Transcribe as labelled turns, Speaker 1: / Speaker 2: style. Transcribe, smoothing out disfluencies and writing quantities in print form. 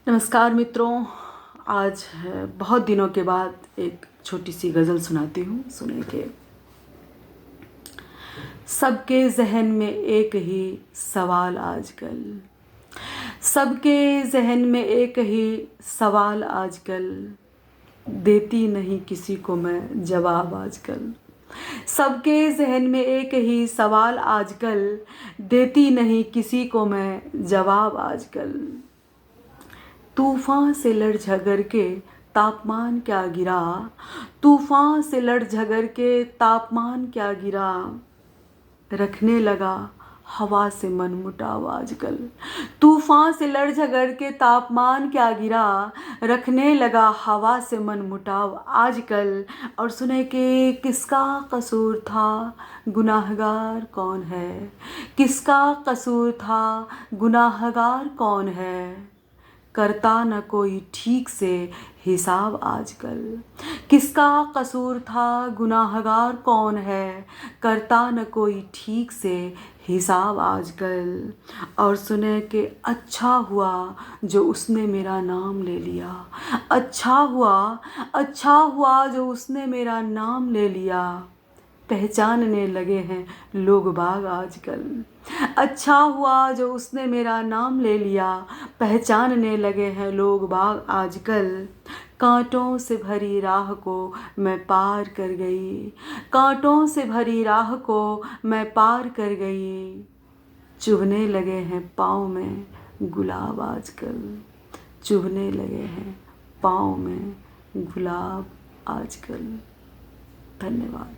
Speaker 1: नमस्कार मित्रों। आज बहुत दिनों के बाद एक छोटी सी गज़ल सुनाती हूँ। सुने के सबके जहन में एक ही सवाल आजकल, सबके जहन में एक ही सवाल आजकल, देती नहीं किसी को मैं जवाब आजकल। सबके जहन में एक ही सवाल आजकल, देती नहीं किसी को मैं जवाब आजकल। तूफ़ान से लड़ झगड़ के तापमान क्या गिरा, तूफ़ान से लड़ झगड़ के तापमान क्या गिरा, रखने लगा हवा से मनमुटाव आजकल। तूफ़ान से लड़ झगड़ के तापमान क्या गिरा, रखने लगा हवा से मनमुटाव आजकल। और सुने कि किसका कसूर था, गुनाहगार कौन है, किसका कसूर था, गुनाहगार कौन है, करता न कोई ठीक से हिसाब आजकल। किसका कसूर था, गुनाहगार कौन है, करता न कोई ठीक से हिसाब आजकल। और सुने कि अच्छा हुआ जो उसने मेरा नाम ले लिया, अच्छा हुआ जो उसने मेरा नाम ले लिया, पहचानने लगे हैं लोग बाग आजकल। अच्छा हुआ जो उसने मेरा नाम ले लिया, पहचानने लगे हैं लोग बाग आजकल। कांटों से भरी राह को मैं पार कर गई, कांटों से भरी राह को मैं पार कर गई, चुभने लगे हैं पाँव में गुलाब आजकल, चुभने लगे हैं पाँव में गुलाब आजकल। धन्यवाद।